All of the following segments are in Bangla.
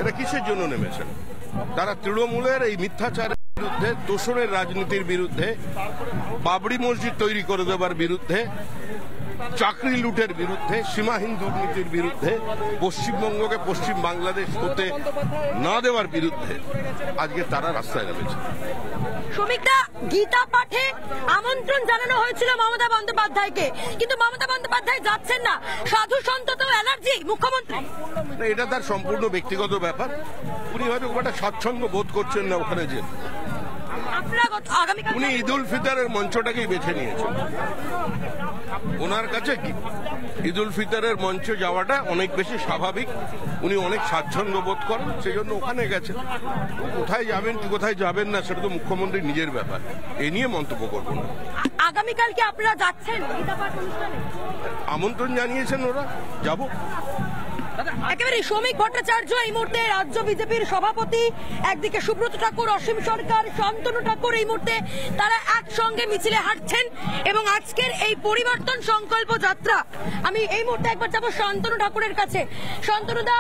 এরা কিসের জন্য নেমেছেন? তারা তৃণমূলের এই মিথ্যাচারের বিরুদ্ধে, তোষণের রাজনীতির বিরুদ্ধে, বাবরি মসজিদ তৈরি করে দেবার বিরুদ্ধে, চাকরি লুটের বিরুদ্ধে, সীমাহীন দুর্নীতির বিরুদ্ধে, পশ্চিমবঙ্গকে পশ্চিম বাংলাদেশ হতে না দেওয়ার বিরুদ্ধে আজকে তারা রাস্তায় নেমেছে। শ্রমিকরা গীতা পাঠে আমন্ত্রণ জানানো হয়েছিল মমতা বন্দ্যোপাধ্যায়কে, কিন্তু মমতা বন্দ্যোপাধ্যায় যাচ্ছেন না। সাধু সন্ত তো অ্যালার্জি মুখ্যমন্ত্রী। এটা তার সম্পূর্ণ ব্যক্তিগত ব্যাপার। উনি হয়তো একটা স্বাচ্ছন্দ্য বোধ করছেন না ওখানে যে। উনি ঈদ উল ফিতরের মঞ্চটাকেই বেছে নিয়েছেন। ওনার কাছে ঈদ উল ফিতরের মঞ্চে যাওয়াটা অনেক বেশি স্বাভাবিক। উনি অনেক স্বাচ্ছন্দ্য বোধ করেন, সেই জন্য ওখানে গেছেন। কোথায় যাবেন কি কোথায় যাবেন না সেটা তো মুখ্যমন্ত্রীর নিজের ব্যাপার, এ নিয়ে মন্তব্য করব না। আগামীকালকে আপনারা যাচ্ছেন আমন্ত্রণ জানিয়েছেন ওরা, যাব। একেবারে শ্রমিক ভট্টাচার্য এই মুহূর্তে রাজ্য বিজেপির সভাপতি, একদিকে সুব্রত ঠাকুর, অসীম সরকার, শান্তনু ঠাকুর, এই মুহূর্তে তারা একসঙ্গে মিছিলে হাঁটছেন এবং আজকের এই পরিবর্তন সংকল্প যাত্রা। আমি এই মুহূর্তে একবার যাবো শান্তনু ঠাকুরের কাছে। শান্তনুদা,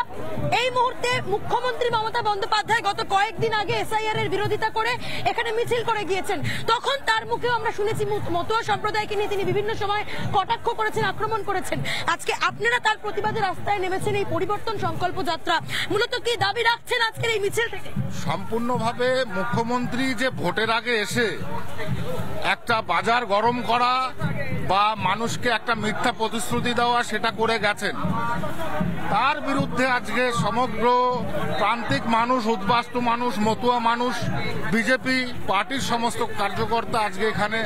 এই মুহূর্তে মুখ্যমন্ত্রী মমতা বন্দ্যোপাধ্যায় গত কয়েকদিন আগে এসআইআর এর বিরোধিতা করে এখানে মিছিল করে গিয়েছেন। তখন তার মুখেও আমরা শুনেছি মতুয়া সম্প্রদায়কে নিয়ে তিনি বিভিন্ন সময় কটাক্ষ করেছেন, আক্রমণ করেছেন। আজকে আপনারা তার প্রতিবাদে রাস্তায় নেমেছেন এই পরিবর্তন সংকল্প যাত্রা। মূলত কি দাবি রাখছেন আজকের এই মিছিল থেকে? সম্পূর্ণভাবে মুখ্যমন্ত্রী যে ভোটের আগে এসে একটা বাজার গরম করা বা মানুষকে একটা মিথ্যা প্রতিশ্রুতি দেওয়া সেটা করে গেছেন, তার বিরুদ্ধে আজকে সমগ্র প্রান্তিক মানুষ, উদ্বাস্তু মানুষ, মতুয়া মানুষ, বিজেপি পার্টির সমস্ত কার্যকর্তা আজকে এখানে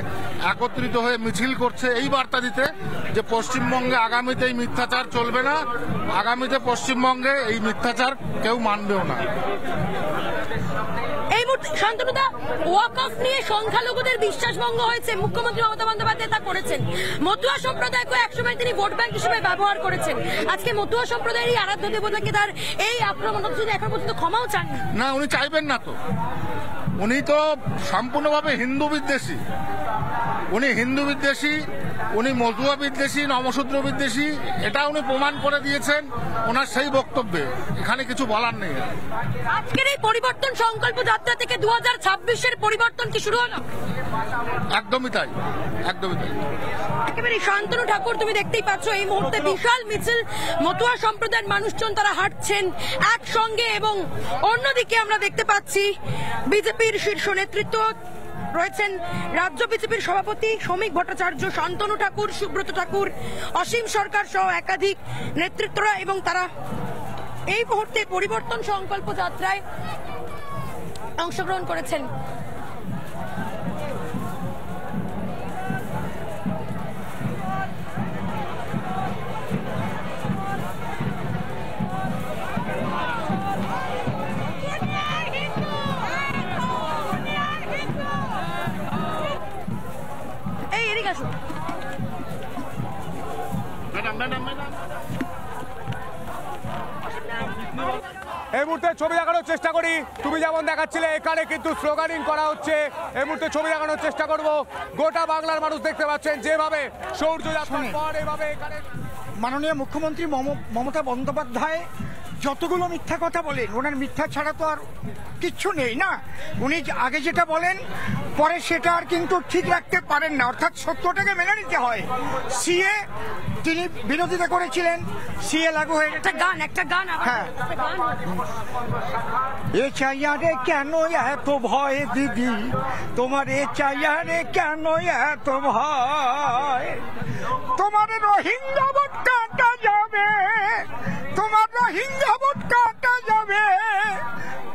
একত্রিত হয়ে মিছিল করছে এই বার্তা দিতে যে পশ্চিমবঙ্গে আগামীতে এই মিথ্যাচার চলবে না, আগামীতে পশ্চিমবঙ্গে এই মিথ্যাচার কেউ মানবেও না। এই মুহূর্তে শান্তনুদা, ওয়াকফ নিয়ে সংখ্যালঘুদের বিশ্বাসভঙ্গ হয়েছে, মুখ্যমন্ত্রী মমতা বন্দ্যোপাধ্যায় তা করেছেন। মতুয়া সম্প্রদায়কে একসময় তিনি ভোট ব্যাংক হিসেবে ব্যবহার করেছেন। আজকে মতুয়া সম্প্রদায়েরই আরাধ্য দেবতাকে তার এই আক্রমণ এখন পর্যন্ত ক্ষমাও চান না। উনি চাইবেন না তো, উনি তো সম্পূর্ণভাবে হিন্দু বিদ্বেষী। উনি হিন্দু বিদ্বেষী, উনি মতুয়া বিদ্বেষী, নমশূদ্র বিদ্বেষী, এটা উনি প্রমাণ করে দিয়েছেন ওনার সেই বক্তব্যে। এখানে কিছু বলার নেই। আজকের এই পরিবর্তন সংকল্প যাত্রা থেকে 2026-এর পরিবর্তন কি শুরু হলো? একদমই তাই, একদমই তাই। একেবারে শান্তনু ঠাকুর, তুমি দেখতেই পাচ্ছ এই মুহূর্তে বিশাল মিছিল, মতুয়া সম্প্রদায়ের মানুষজন তারা হাঁটছেন একসঙ্গে এবং অন্যদিকে আমরা দেখতে পাচ্ছি বিজেপির শীর্ষ নেতৃত্ব রয়েছেন, রাজ্য বিজেপির সভাপতি শ্রমিক ভট্টাচার্য, শান্তনু ঠাকুর, সুব্রত ঠাকুর, অসীম সরকার সহ একাধিক নেতৃত্বরা, এবং তারা এই মুহূর্তে পরিবর্তন সংকল্প যাত্রায় অংশগ্রহণ করেছেন। এই মুহূর্তে ছবি দেখানোর চেষ্টা করি, তুমি যেমন দেখাচ্ছিলে এখানে কিন্তু স্লোগানিং করা হচ্ছে। এই মুহূর্তে ছবি দেখানোর চেষ্টা করব। গোটা বাংলার মানুষ দেখতে পাচ্ছেন যেভাবে সৌর্য যাত্রার পর এভাবে এখানে মাননীয় মুখ্যমন্ত্রী মমতা বন্দ্যোপাধ্যায় যতগুলো মিথ্যা কথা বলেন, ওনার মিথ্যা ছাড়া তো আর কিচ্ছু নেই না। উনি আগে যেটা বলেন পরে সেটা আর কিন্তু ঠিক রাখতে পারেন না, অর্থাৎ সত্যটাকে মেনে নিতে হয়। সিএ তিনি বিরোধিতা করেছিলেন, সিএ লাগু হয়ে একটা গান হ্যাঁ, এ চাইয়ারে কেন এত ভয় দিদি, তোমার এ চাইয়ারে কেন এত ভয়, তোমার রোহিঙ্গা ভোট কাটা যাবে, তোমার রোহিঙ্গা ভোট কাটা যাবে,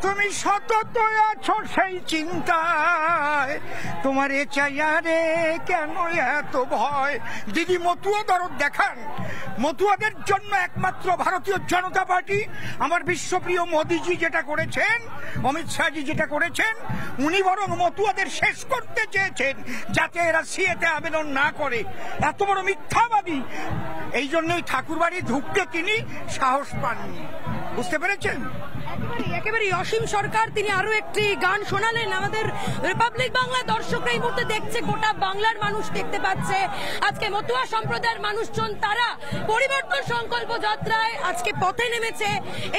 তুমি সতত আছো সেই চিন্তায়, তোমার এ চাইয়ারে কেন এত ভয়। দিদি মতুয়া দরদ দেখান, মতুয়াদের জন্য একমাত্র ভারতীয় জনতা পার্টি, আমার বিশ্বপ্রিয় মোদিজি যেটা করেছেন, অমিত শাহজি যেটা করেছেন, উনি বরং মতুয়াদের শেষ করতে চেয়েছেন যাতে এরা সিএতে আবেদন না করে। এত বড় মিথ্যাবাদী, এই জন্যই ঠাকুরবাড়ি ঢুকতে তিনি সাহস পাননি। বুঝতে পেরেছেন? একেবারে অসীম সরকার তিনি আরো একটি গান শোনালেন। আমাদের রিপাবলিক বাংলা দর্শকরা এই মুহূর্তে দেখছে, গোটা বাংলার মানুষ দেখতে পাচ্ছে আজকে মতুয়া সম্প্রদায়ের মানুষজন তারা পরিবর্তন সংকল্প যাত্রায় আজকে পথে নেমেছে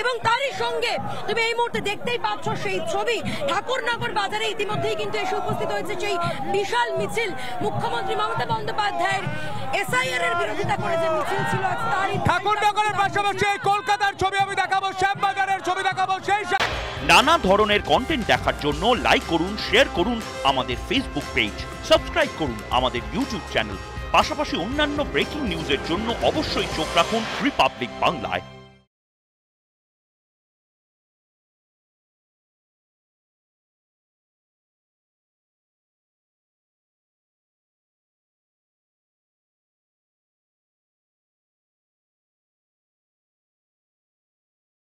এবং তারই সঙ্গে তুমি এই মুহূর্তে দেখতেই পাচ্ছ সেই ছবি ঠাকুরনগর বাজারে ইতিমধ্যেই কিন্তু এসে উপস্থিত হয়েছে সেই বিশাল মিছিল। মুখ্যমন্ত্রী মমতা বন্দ্যোপাধ্যায়ের এসআইআর এর বিরোধিতা করে যে মিছিল ছিল আজ তারই ঠাকুরনগরের পাশাপাশি কলকাতার ছবি আমি দেখাবো, শ্যামবাজারের ছবি দেখাবো। সেই নানা ধরনের কন্টেন্ট দেখার জন্য লাইক করুন, শেয়ার করুন আমাদের ফেসবুক পেজ, সাবস্ক্রাইব করুন আমাদের ইউটিউব চ্যানেল। পাশাপাশি অন্যান্য ব্রেকিং নিউজের জন্য অবশ্যই চোখ রাখুন রিপাবলিক বাংলায়।